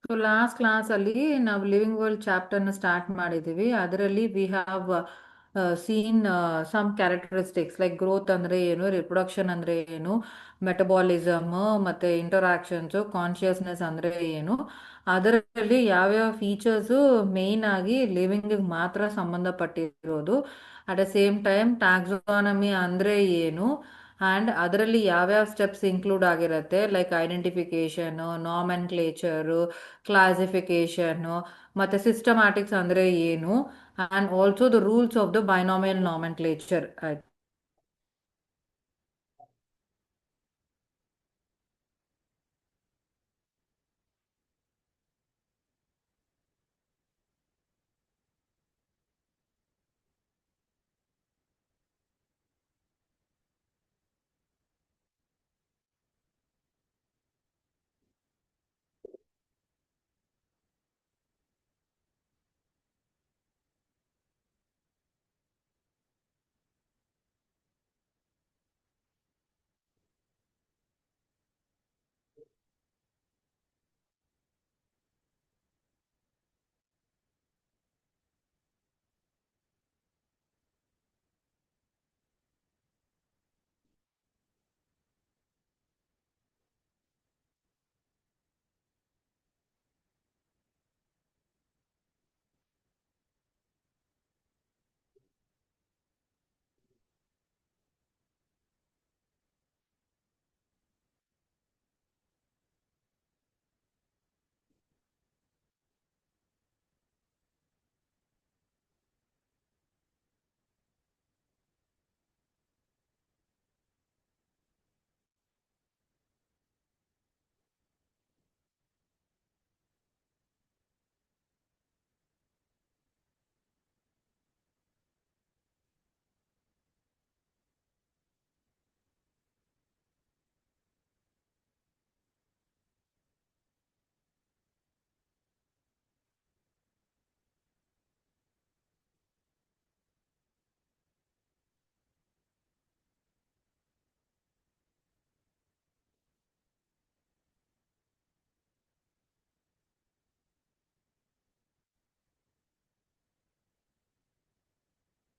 So last ಕ್ಲಾಸಲ್ಲಿ ನಾವು living world ಚಾಪ್ಟರ್ನ start ಮಾಡಿದ್ದೀವಿ. ಅದರಲ್ಲಿ we have seen some characteristics like growth ಅಂದರೆ ಏನು, ರಿಪ್ರೊಡಕ್ಷನ್ ಅಂದರೆ ಏನು, ಮೆಟಬಾಲಿಸಮ್ ಮತ್ತು ಇಂಟರಾಕ್ಷನ್ಸು, ಕಾನ್ಷಿಯಸ್ನೆಸ್ ಅಂದರೆ ಏನು, ಅದರಲ್ಲಿ ಯಾವ್ಯಾವ ಫೀಚರ್ಸು ಮೇಯ್ನ್ ಆಗಿ ಲಿವಿಂಗಿಗೆ ಮಾತ್ರ ಸಂಬಂಧಪಟ್ಟಿರೋದು. At the same time taxonomy ಅಂದರೆ ಏನು ಆ್ಯಂಡ್ ಅದರಲ್ಲಿ ಯಾವ್ಯಾವ ಸ್ಟೆಪ್ಸ್ ಇನ್ಕ್ಲೂಡ್ ಆಗಿರುತ್ತೆ, ಲೈಕ್ ಐಡೆಂಟಿಫಿಕೇಶನು, ನಾಮೆನ್ಕ್ಲೇಚರು, ಕ್ಲಾಸಿಫಿಕೇಶನು, ಮತ್ತು ಸಿಸ್ಟಮ್ಯಾಟಿಕ್ಸ್ ಅಂದರೆ ಏನು, and also the rules of the binomial nomenclature.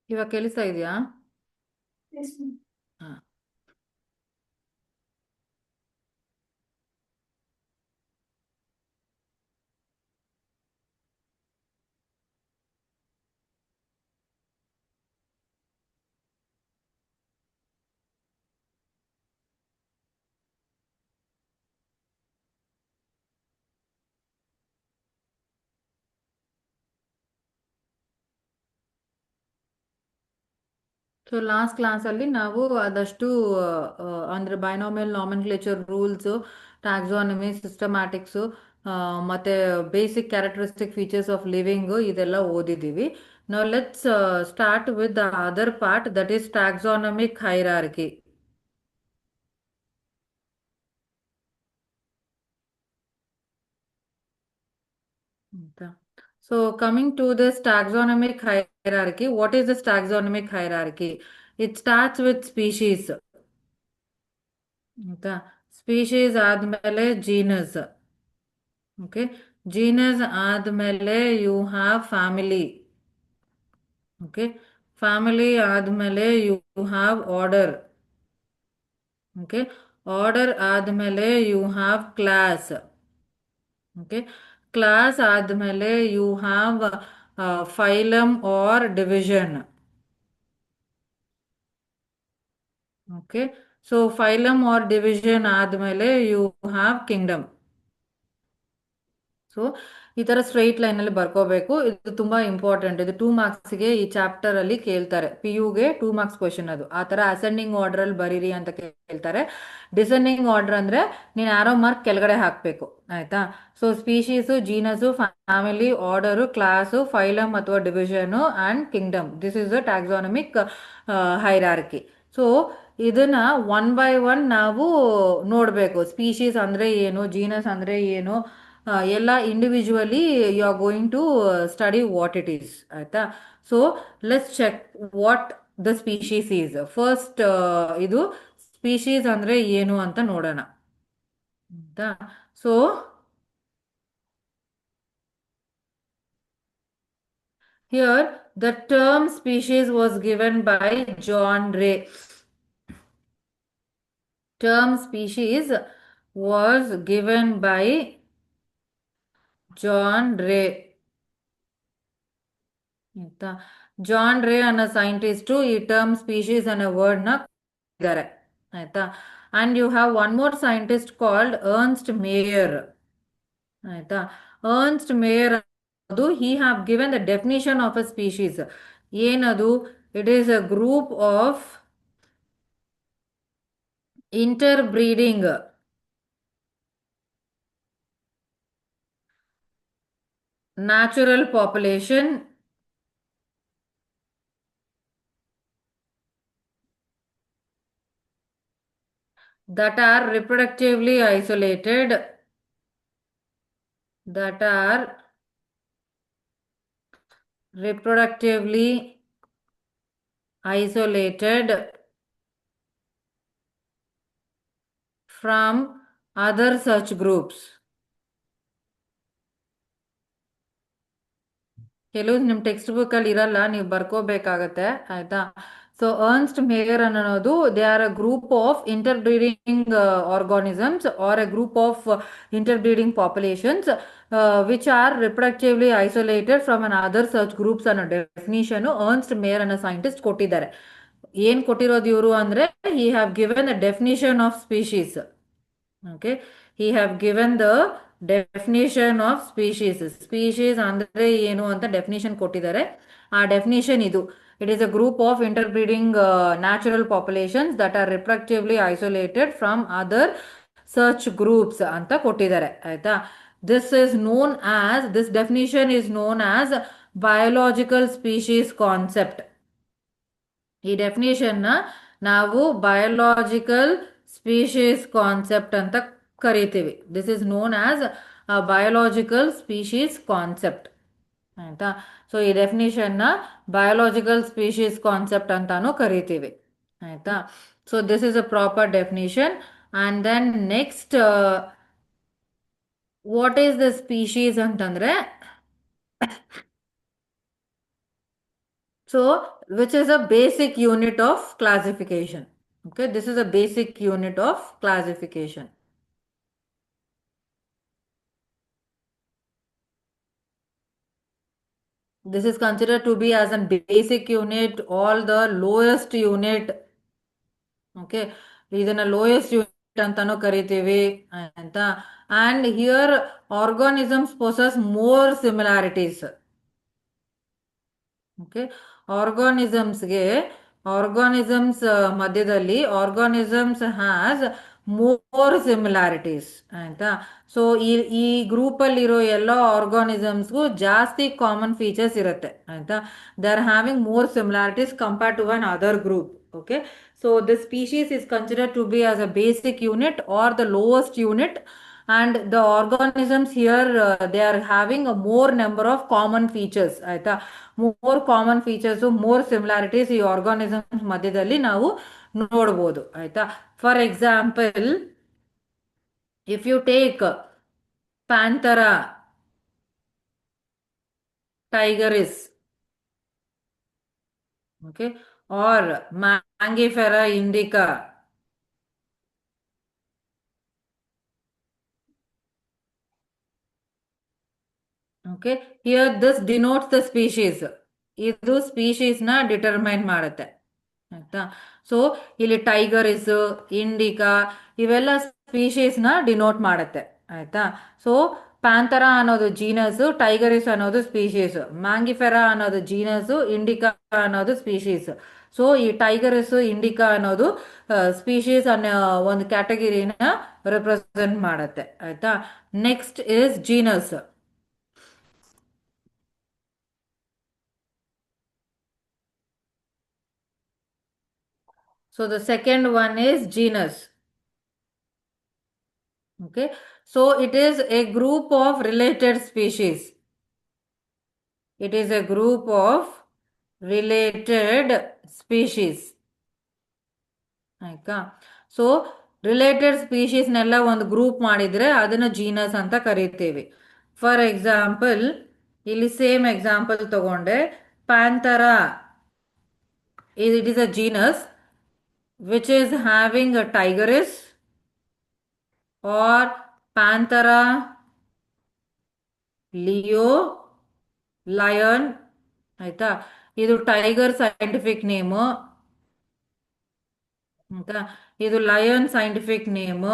ಇವಾಗ ಕೇಳಿಸ್ತಾ ಇದೆಯಾ? ಹಾಂ. ಸೊ ಲಾಸ್ಟ್ ಕ್ಲಾಸಲ್ಲಿ ನಾವು ಅದಷ್ಟು ಅಂದರೆ binomial nomenclature rules, taxonomy, systematics, ಮತ್ತು basic characteristic features of living ಇದೆಲ್ಲ ಓದಿದ್ದೀವಿ. ನಾವು let's start with the other part, that is taxonomic hierarchy. So coming to this taxonomic hierarchy, what is this taxonomic hierarchy? It starts with species. Okay. Species ಆದ್ಮೇಲೆ genus. Okay. Genus ಆದ್ಮೇಲೆ you have family. Okay. Family ಆದ್ಮೇಲೆ you have order. Okay. Order ಆದ್ಮೇಲೆ you have class. Okay. Class ಆದ್ಮೇಲೆ you have phylum or division. Okay. So phylum or division ಆದ್ಮೇಲೆ you have kingdom. So ಈ ಥರ straight ಲೈನಲ್ಲಿ ಬರ್ಕೋಬೇಕು. ಇದು ತುಂಬ ಇಂಪಾರ್ಟೆಂಟ್. ಇದು 2 ಮಾರ್ಕ್ಸ್ಗೆ ಈ ಚಾಪ್ಟರ್ ಅಲ್ಲಿ ಕೇಳ್ತಾರೆ. ಪಿ ಯುಗೆ 2 ಮಾರ್ಕ್ಸ್ ಕ್ವಶನ್ ಅದು. ಆ ಥರ ಅಸೆಂಡಿಂಗ್ ಆರ್ಡ್ರಲ್ಲಿ ಬರೀರಿ ಅಂತ ಕೇಳ್ತಾರೆ. ಡಿಸೆಂಡಿಂಗ್ ಆರ್ಡರ್ ಅಂದರೆ ನೀನು ಆರೋ ಮಾರ್ಕ್ ಕೆಳಗಡೆ ಹಾಕಬೇಕು, ಆಯಿತಾ? So species, genus, family, order, class, phylum ಅಥವಾ division and kingdom. This is the taxonomic hierarchy. So ಇದನ್ನ ಒನ್ ಬೈ ಒನ್ ನಾವು ನೋಡಬೇಕು. ಸ್ಪೀಶೀಸ್ ಅಂದರೆ ಏನು, ಜೀನಸ್ ಅಂದರೆ ಏನು, ಎಲ್ಲ individually you are going to study what it is, ಆಯಿತಾ? So let's check what the species is. First ಇದು ಸ್ಪೀಶೀಸ್ ಅಂದರೆ ಏನು ಅಂತ ನೋಡೋಣ, ಆಯಿತಾ? So Here, the term species was given by John Ray. Term species was given by John Ray. ಆಯ್ತಾ John ರೇ ಅನ್ನೋ ಸೈಂಟಿಸ್ಟು ಈ ಟರ್ಮ್ ಸ್ಪೀಶೀಸ್ ಅನ್ನೋ ವರ್ಡ್ನ ಇದ್ದಾರೆ ಆಯ್ತಾ and you have one more scientist called Ernst Mayr ಆಯ್ತಾ ಅರ್ನ್ಸ್ಟ್ ಮೇಯರ್ ಅದು he have given the definition of a species ಏನದು it is a group of interbreeding natural population that are reproductively isolated, that are reproductively isolated from other such groups. ಕೆಲವು ನಿಮ್ಮ text book ಅಲ್ಲಿ ಇರಲ್ಲ, ನೀವು ಬರ್ಕೋಬೇಕಾಗತ್ತೆ ಆಯ್ತಾ. So Ernst Mayr ಅನ್ನೋದು they are a group of interbreeding organisms or a group of interbreeding populations which are reproductively isolated from another ಸರ್ಚ್ groups ಅನ್ನೋ ಡೆಫಿನಿಷನ್ ಅರ್ನ್ಸ್ಟ್ ಮೇಯರ್ ಅನ್ನೋ ಸೈಂಟಿಸ್ಟ್ ಕೊಟ್ಟಿದ್ದಾರೆ. ಏನ್ ಕೊಟ್ಟಿರೋದು ಇವರು ಅಂದ್ರೆ he have given the definition of species. Okay, he have given the definition of species. Species ಅಂದ್ರೆ ಏನು ಅಂತ ಡೆಫಿನಿಷನ್ ಕೊಟ್ಟಿದ್ದಾರೆ. ಆ ಡೆಫಿನಿಷನ್ ಇದು: it is a group of interbreeding natural populations that are reproductively isolated from other ಸರ್ಚ್ groups ಅಂತ ಕೊಟ್ಟಿದ್ದಾರೆ ಆಯ್ತಾ. This definition is known as biological species concept. ಈ ಡೆಫಿನೇಷನ್ನ ನಾವು ಬಯೋಲಾಜಿಕಲ್ ಸ್ಪೀಶೀಸ್ ಕಾನ್ಸೆಪ್ಟ್ ಅಂತ ಕರಿತೀವಿ. This is known as a biological species concept ಆಯ್ತಾ. ಸೊ ಈ ಡೆಫಿನೇಷನ್ನ ಬಯೋಲಾಜಿಕಲ್ ಸ್ಪೀಶೀಸ್ ಕಾನ್ಸೆಪ್ಟ್ ಅಂತಾನು ಕರಿತೀವಿ ಆಯ್ತಾ. So this is a proper definition. And then next what is the species ಅಂತಂದ್ರೆ, so which is a basic unit of classification. Okay, this is a basic unit of classification. This is considered to be as a basic unit, all the lowest unit. Okay, ಇದನ್ನ lowest unit ಅಂತಾನು ಕರಿತೀವಿ ಅಂತ. And here organisms possess more similarities. Okay, organisms ಮಧ್ಯದಲ್ಲಿ organisms has more similarities ಆಯ್ತಾ. So ಈ group ಅಲ್ಲಿ ಇರೋ ಎಲ್ಲ ಆರ್ಗಾನಿಸಮ್ಸ್ಗೂ ಜಾಸ್ತಿ ಕಾಮನ್ ಫೀಚರ್ಸ್ ಇರುತ್ತೆ ಆಯ್ತಾ. They are having more similarities compared to an other group. Okay, so this species is considered to be as a basic unit or the lowest unit, and the organisms here they are having a more number of common features ಆಯ್ತಾ. More common features, more similarities ಈ organisms ಮಧ್ಯದಲ್ಲಿ ನಾವು ನೋಡ್ಬೋದು ಆಯ್ತಾ. For example, if you take Panthera tigris, okay, or Mangifera indica, okay, here this denotes the species. ಇದು species ನ determine ಮಾಡುತ್ತೆ ಆಯ್ತಾ. ಸೊ ಇಲ್ಲಿ ಟೈಗರಿಸ್, ಇಂಡಿಕಾ ಇವೆಲ್ಲ ಸ್ಪೀಶೀಸ್ ನ ಡಿನೋಟ್ ಮಾಡುತ್ತೆ ಆಯ್ತಾ. ಸೊ ಪ್ಯಾಂಥರಾ ಅನ್ನೋದು ಜೀನಸ್, ಟೈಗರಿಸ್ ಅನ್ನೋದು ಸ್ಪೀಶೀಸ್, ಮ್ಯಾಂಗಿಫೆರಾ ಅನ್ನೋದು ಜೀನಸ್, ಇಂಡಿಕಾ ಅನ್ನೋದು ಸ್ಪೀಶೀಸ್. ಸೊ ಈ ಟೈಗರಿಸ್, ಇಂಡಿಕಾ ಅನ್ನೋದು ಸ್ಪೀಶೀಸ್ ಅನ್ನೋ ಒಂದು ಕ್ಯಾಟಗರಿನ ರೆಪ್ರೆಸೆಂಟ್ ಮಾಡುತ್ತೆ ಆಯ್ತಾ. Next is genus. So the second one is genus. Okay, so it is a group of related species. It is a group of related species ಆಯ್ತಾ. So related ಸ್ಪೀಶೀಸ್ನೆಲ್ಲ ಒಂದು group ಮಾಡಿದ್ರೆ ಅದನ್ನ genus ಅಂತ ಕರಿತೀವಿ. ಫಾರ್ ಎಕ್ಸಾಂಪಲ್, ಇಲ್ಲಿ same example ತಗೊಂಡೆ. ಪ್ಯಾಂಥರ, it is a genus which is having a tigress or Panthera, Leo, lion. ಆಯ್ತಾ? ಇದು ಟೈಗರ್ ಸೈಂಟಿಫಿಕ್ ನೇಮ್ ಆಯ್ತಾ? ಇದು ಲಯನ್ ಸೈಂಟಿಫಿಕ್ ನೇಮ್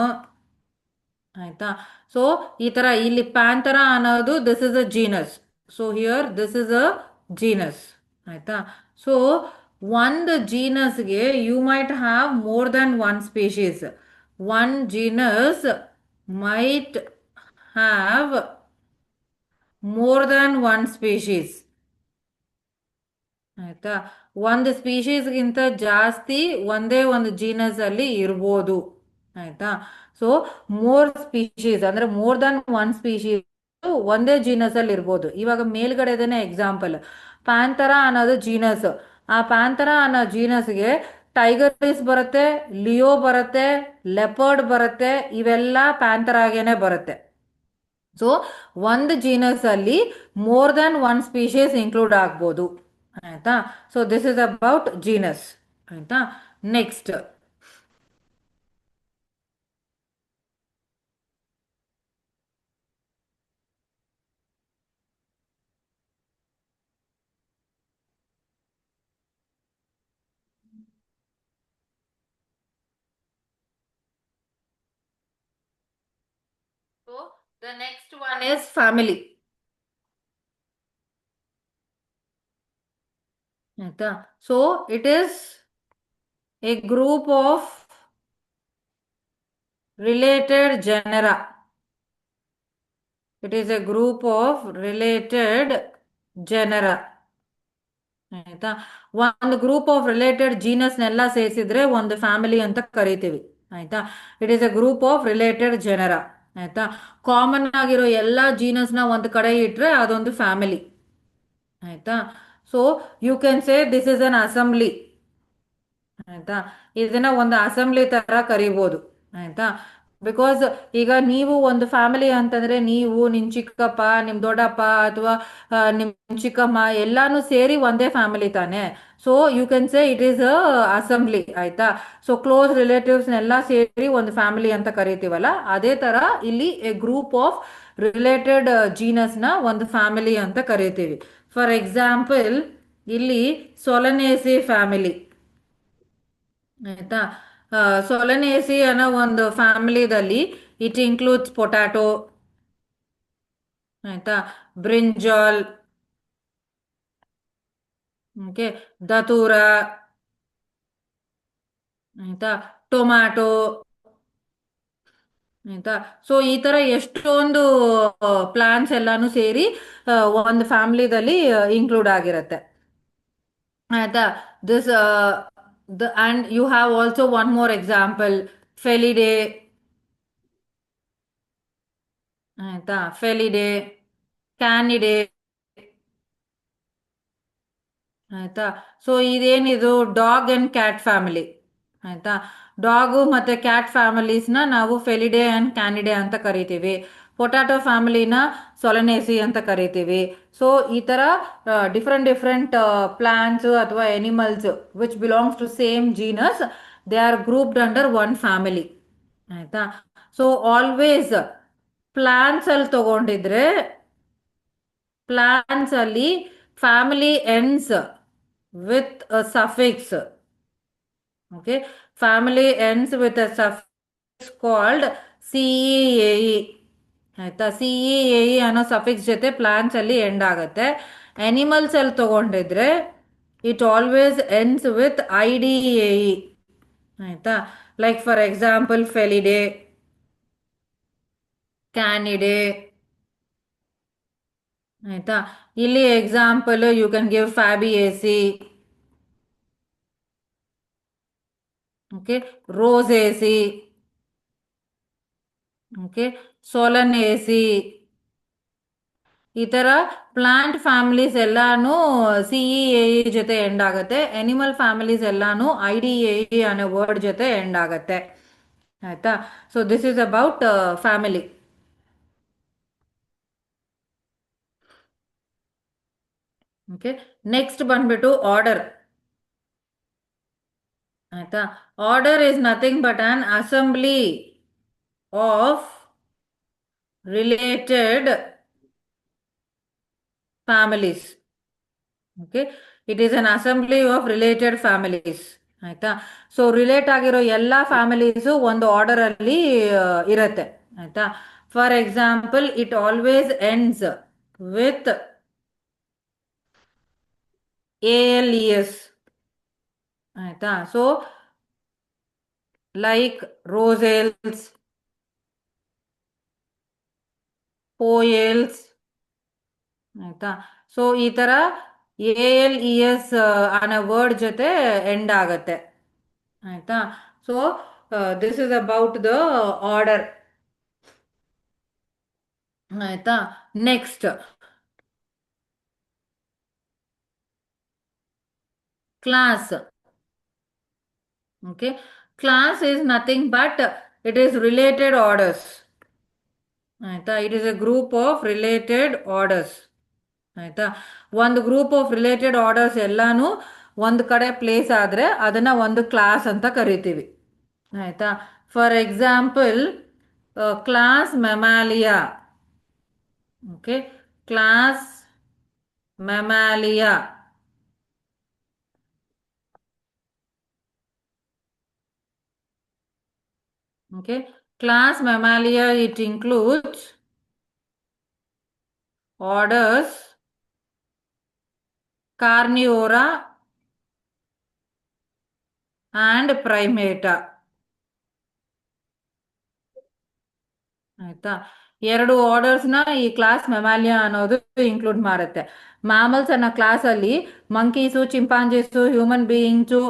ಆಯ್ತಾ? ಸೊ ಈ ತರ ಇಲ್ಲಿ ಪ್ಯಾಂಥರ ಅನ್ನೋದು this is a genus. So here this is a genus ಆಯ್ತಾ? ಸೊ ಒಂದು ಜೀನಸ್ಗೆ you might have more than one species. One genus might have more than one species ಆಯ್ತಾ? ಒಂದು ಸ್ಪೀಶೀಸ್ಗಿಂತ ಜಾಸ್ತಿ ಒಂದೇ ಒಂದು ಜೀನಸ್ ಅಲ್ಲಿ ಇರ್ಬೋದು ಆಯ್ತಾ? ಸೊ ಮೋರ್ ಸ್ಪೀಶೀಸ್ ಅಂದ್ರೆ ಮೋರ್ ದನ್ ಒನ್ ಸ್ಪೀಶೀಸ್ ಒಂದೇ ಜೀನಸ್ ಅಲ್ಲಿ ಇರ್ಬೋದು. ಇವಾಗ ಮೇಲ್ಗಡೆದೇನೆ ಎಕ್ಸಾಂಪಲ್, ಪ್ಯಾಂಥರ ಅನ್ನೋದು ಜೀನಸ್. ಆ ಪ್ಯಾಂಥರ ಅನ್ನೋ ಜೀನಸ್ಗೆ ಟೈಗರ್ಸ್ ಬರುತ್ತೆ, ಲಿಯೋ ಬರುತ್ತೆ, ಲೆಪರ್ಡ್ ಬರುತ್ತೆ, ಇವೆಲ್ಲ ಪ್ಯಾಂಥರಾಗೇನೆ ಬರುತ್ತೆ. ಸೊ ಒಂದು ಜೀನಸ್ ಅಲ್ಲಿ more than one species include ಆಗ್ಬೋದು ಆಯ್ತಾ? So this is about genus ಆಯ್ತಾ? Next, so the next one is family ಆಯ್ತಾ? So it is a group of related genera. It is a group of related genera ಆಯ್ತಾ? ಒಂದು group of related ಜೀನಸ್ನೆಲ್ಲ ಸೇರಿಸಿದ್ರೆ ಒಂದು family ಅಂತ ಕರಿತೀವಿ ಆಯ್ತಾ? It is a group of related ಜನರ ಆಯ್ತಾ? ಕಾಮನ್ ಆಗಿರೋ ಎಲ್ಲ ಜೀನಸ್ನ ಒಂದು ಕಡೆ ಇಟ್ರೆ ಅದೊಂದು ಫ್ಯಾಮಿಲಿ ಆಯ್ತಾ? So you can say this is an assembly ಆಯ್ತಾ? ಇದನ್ನ ಒಂದು ಅಸೆಂಬ್ಲಿ ತರ ಕರಿಬೋದು ಆಯ್ತಾ? ಬಿಕಾಸ್ ಈಗ ನೀವು ಒಂದು ಫ್ಯಾಮಿಲಿ ಅಂತಂದ್ರೆ ನೀವು ನಿಮ್ ಚಿಕ್ಕಪ್ಪ, ನಿಮ್ ದೊಡ್ಡಪ್ಪ ಅಥವಾ ನಿಮ್ ಚಿಕ್ಕಮ್ಮ ಎಲ್ಲಾನು ಸೇರಿ ಒಂದೇ ಫ್ಯಾಮಿಲಿ ತಾನೆ. So you can say it is a assembly ಆಯ್ತಾ? ಸೊ ಕ್ಲೋಸ್ ರಿಲೇಟಿವ್ಸ್ನೆಲ್ಲ ಸೇರಿ ಒಂದು ಫ್ಯಾಮಿಲಿ ಅಂತ ಕರಿತೀವಲ್ಲ, ಅದೇ ತರ ಇಲ್ಲಿ ಎ ಗ್ರೂಪ್ ಆಫ್ ರಿಲೇಟೆಡ್ ಜೀನಸ್ನ ಒಂದು ಫ್ಯಾಮಿಲಿ ಅಂತ ಕರಿತೀವಿ. ಫಾರ್ ಎಕ್ಸಾಂಪಲ್, ಇಲ್ಲಿ ಸೊಲನೇಸಿ ಫ್ಯಾಮಿಲಿ ಆಯ್ತಾ? ಸೊಲನೇಸಿ ಅನ್ನೋ ಒಂದು ಫ್ಯಾಮಿಲಿದಲ್ಲಿ ಇಟ್ ಇನ್ಕ್ಲೂಡ್ಸ್ ಪೊಟ್ಯಾಟೊ ಆಯ್ತಾ, ಬ್ರಿಂಜಾಲ್, ಓಕೆ, ದತೂರ ಆಯ್ತಾ, ಟೊಮ್ಯಾಟೊ ಆಯ್ತಾ? ಸೊ ಈ ತರ ಎಷ್ಟೊಂದು ಪ್ಲಾಂಟ್ಸ್ ಎಲ್ಲಾನು ಸೇರಿ ಒಂದು ಫ್ಯಾಮಿಲಿದಲ್ಲಿ ಇನ್ಕ್ಲೂಡ್ ಆಗಿರುತ್ತೆ ಆಯ್ತಾ? This the and you have also one more example, Felidae ಆಯ್ತಾ? ಫೆಲಿಡೆ, ಕ್ಯಾನಿಡೆ ಆಯ್ತಾ? ಸೊ ಇದೇನಿದು ಡಾಗ್ ಅಂಡ್ ಕ್ಯಾಟ್ ಫ್ಯಾಮಿಲಿ ಆಯ್ತಾ? ಡಾಗು ಮತ್ತೆ ಕ್ಯಾಟ್ ಫ್ಯಾಮಿಲೀಸ್ನ ನಾವು ಫೆಲಿಡೆ ಅಂಡ್ ಕ್ಯಾನಿಡೆ ಅಂತ ಕರಿತೀವಿ. ಪೊಟ್ಯಾಟೊ ಫ್ಯಾಮಿಲಿನ ಸೊಲನೇಸಿ ಅಂತ ಕರಿತೀವಿ. ಸೊ ಈ ತರ ಡಿಫ್ರೆಂಟ್ ಡಿಫ್ರೆಂಟ್ ಪ್ಲಾಂಟ್ಸ್ ಅಥವಾ animals which belongs to same genus, they are grouped under one family ಆಯ್ತಾ? ಸೊ ಆಲ್ವೇಸ್ ಪ್ಲಾಂಟ್ಸ್ ಅಲ್ಲಿ ತಗೊಂಡಿದ್ರೆ, ಪ್ಲಾಂಟ್ಸ್ ಅಲ್ಲಿ family ends with a suffix. Okay, family ends with a suffix called CEAE ಆಯ್ತಾ? CEAE ಅನ್ನೋ suffix ಜೊತೆ plants ಅಲ್ಲಿ end ಆಗುತ್ತೆ. Animals ಅಲ್ಲಿ ತಗೊಂಡಿದ್ರೆ it always ends with IDAE ಆಯ್ತಾ? Like for example Felidae, Canidae ಆಯ್ತಾ? ಇಲ್ಲಿ example you can give Fabaceae, okay, Rosaceae, okay, Solanaceae. ಈ ತರ ಪ್ಲಾಂಟ್ ಫ್ಯಾಮಿಲೀಸ್ ಎಲ್ಲಾನು CEAE ಜೊತೆ ಎಂಡ್ ಆಗುತ್ತೆ. ಅನಿಮಲ್ ಫ್ಯಾಮಿಲೀಸ್ ಎಲ್ಲಾನು IDAE ಅನ್ನೋ ವರ್ಡ್ ಜೊತೆ ಎಂಡ್ ಆಗುತ್ತೆ ಆಯ್ತಾ? So this is about family. Okay. Next ಬಂದ್ಬಿಟ್ಟು ಆರ್ಡರ್. ಆಯ್ತಾ. Order is nothing but an assembly of related families. Okay. It is an assembly of related families. ಆಯ್ತಾ. So relate ಆಗಿರೋ ಎಲ್ಲ ಫ್ಯಾಮಿಲೀಸು ಒಂದು ಆರ್ಡರ್ ಅಲ್ಲಿ ಇರತ್ತೆ. ಆಯ್ತಾ. For example, it always ends with ALES. ಆಯ್ತಾ. So like Rosales, Poales. ಆಯ್ತಾ. So ಈ ತರ ALES ಅನ್ನೋ ವರ್ಡ್ ಜೊತೆ ಎಂಡ್ ಆಗತ್ತೆ. ಆಯ್ತಾ. So this is about the order. ಆಯ್ತಾ. Next class. Okay. Class is nothing but it is related orders. ಆಯ್ತಾ. It is a group of related orders. ಆಯ್ತಾ. ಒಂದು ಗ್ರೂಪ್ ಆಫ್ ರಿಲೇಟೆಡ್ ಆರ್ಡರ್ಸ್ ಎಲ್ಲಾನು ಒಂದು ಕಡೆ ಪ್ಲೇಸ್ ಆದ್ರೆ ಅದನ್ನ ಒಂದು ಕ್ಲಾಸ್ ಅಂತ ಕರಿತೀವಿ. ಆಯ್ತಾ. For example, class Mammalia. Okay. Class Mammalia. Okay. Class Mammalia, it includes orders Carnivora and Primata. ಆಯ್ತಾ. ಎರಡು ಆರ್ಡರ್ಸ್ನ ಈ ಕ್ಲಾಸ್ ಮೆಮಾಲಿಯಾ ಅನ್ನೋದು ಇನ್ಕ್ಲೂಡ್ ಮಾಡುತ್ತೆ. ಮ್ಯಾಮಲ್ಸ್ ಅನ್ನೋ ಕ್ಲಾಸ್ ಅಲ್ಲಿ ಮಂಕೀಸು, ಚಿಂಪಾಂಜೀಸು, ಹ್ಯೂಮನ್ ಬೀಯಿಂಗ್ಸು,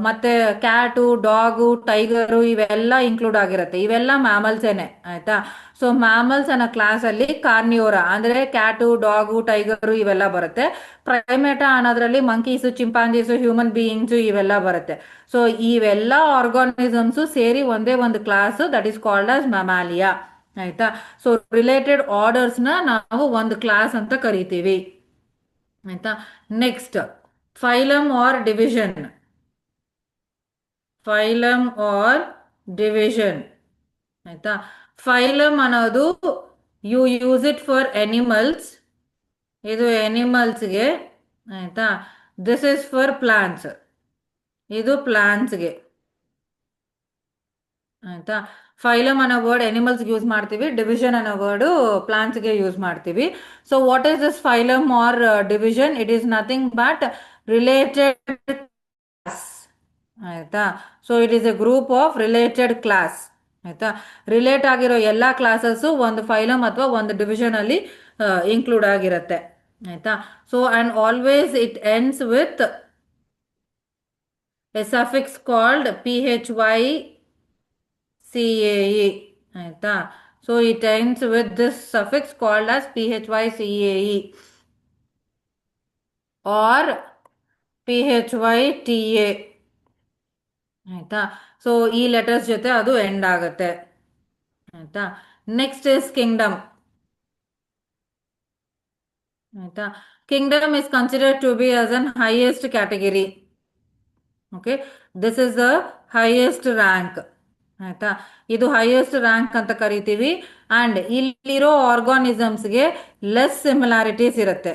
ಮತ್ತೆ ಕ್ಯಾಟು, ಡಾಗು, ಟೈಗರು ಇವೆಲ್ಲ ಇನ್ಕ್ಲೂಡ್ ಆಗಿರುತ್ತೆ. ಇವೆಲ್ಲ ಮ್ಯಾಮಲ್ಸೇನೆ. ಆಯ್ತಾ. ಸೊ ಮ್ಯಾಮಲ್ಸ್ ಅನ್ನೋ ಕ್ಲಾಸ್ ಅಲ್ಲಿ ಕಾರ್ನಿಯೋರಾ ಅಂದ್ರೆ ಕ್ಯಾಟು, ಡಾಗು, ಟೈಗರು ಇವೆಲ್ಲ ಬರುತ್ತೆ. ಪ್ರೈಮೇಟಾ ಅನ್ನೋದ್ರಲ್ಲಿ ಮಂಕೀಸು, ಚಿಂಪಾಂಜೀಸು, ಹ್ಯೂಮನ್ ಬೀಯಿಂಗ್ಸು ಇವೆಲ್ಲ ಬರುತ್ತೆ. ಸೊ ಇವೆಲ್ಲ ಆರ್ಗಾನಿಸಮ್ಸ್ ಸೇರಿ ಒಂದೇ ಒಂದು class, that is called as Mammalia. ಆಯ್ತಾ. ಸೊ ರಿಲೇಟೆಡ್ ಆರ್ಡರ್ಸ್ ನ ನಾವು ಒಂದು ಕ್ಲಾಸ್ ಅಂತ ಕರಿತೀವಿ. ಆಯ್ತಾ. Next phylum or division. Phylum or division. ಆಯ್ತಾ. ಫೈಲಮ್ ಅನ್ನೋದು you use it for animals. ಇದು ಎನಿಮಲ್ಸ್ಗೆ. ಆಯ್ತಾ. This is for plants. ಇದು ಪ್ಲಾಂಟ್ಸ್ಗೆ. ಆಯ್ತಾ. ಫೈಲಮ್ ಅನ್ನೋ ವರ್ಡ್ ಎನಿಮಲ್ಸ್ ಯೂಸ್ ಮಾಡ್ತೀವಿ, ಡಿವಿಷನ್ ಅನ್ನೋ ವರ್ಡ್ ಪ್ಲಾಂಟ್ಸ್ಗೆ ಯೂಸ್ ಮಾಡ್ತೀವಿ. So what is this phylum or division? It is nothing but related class. ಆಯ್ತಾ. So it is a group of related class. ಆಯ್ತಾ. ರಿಲೇಟ್ ಆಗಿರೋ ಎಲ್ಲಾ ಕ್ಲಾಸಸ್ ಒಂದು ಫೈಲಮ್ ಅಥವಾ ಒಂದು ಡಿವಿಷನ್ ಅಲ್ಲಿ ಇನ್ಕ್ಲೂಡ್ ಆಗಿರುತ್ತೆ. ಆಯ್ತಾ. So and always it ends with a suffix called PHYCAE. ಆಯ್ತಾ. So it ends with this suffix called as PHYCAE or PHYTA. ಆಯ್ತಾ. ಸೊ ಈ ಲೆಟರ್ಸ್ ಜೊತೆ ಅದು ಎಂಡ್ ಆಗುತ್ತೆ. ಆಯ್ತಾ. Next is kingdom. ಆಯ್ತಾ. Kingdom is considered to be as an highest category. Okay. This is the highest rank. ಆಯ್ತಾ. ಇದು highest rank ಅಂತ ಕರಿತೀವಿ. ಅಂಡ್ ಇಲ್ಲಿರೋ ಆರ್ಗಾನಿಸಮ್ಸ್ಗೆ ಲೆಸ್ ಸಿಮಿಲಾರಿಟೀಸ್ ಇರುತ್ತೆ.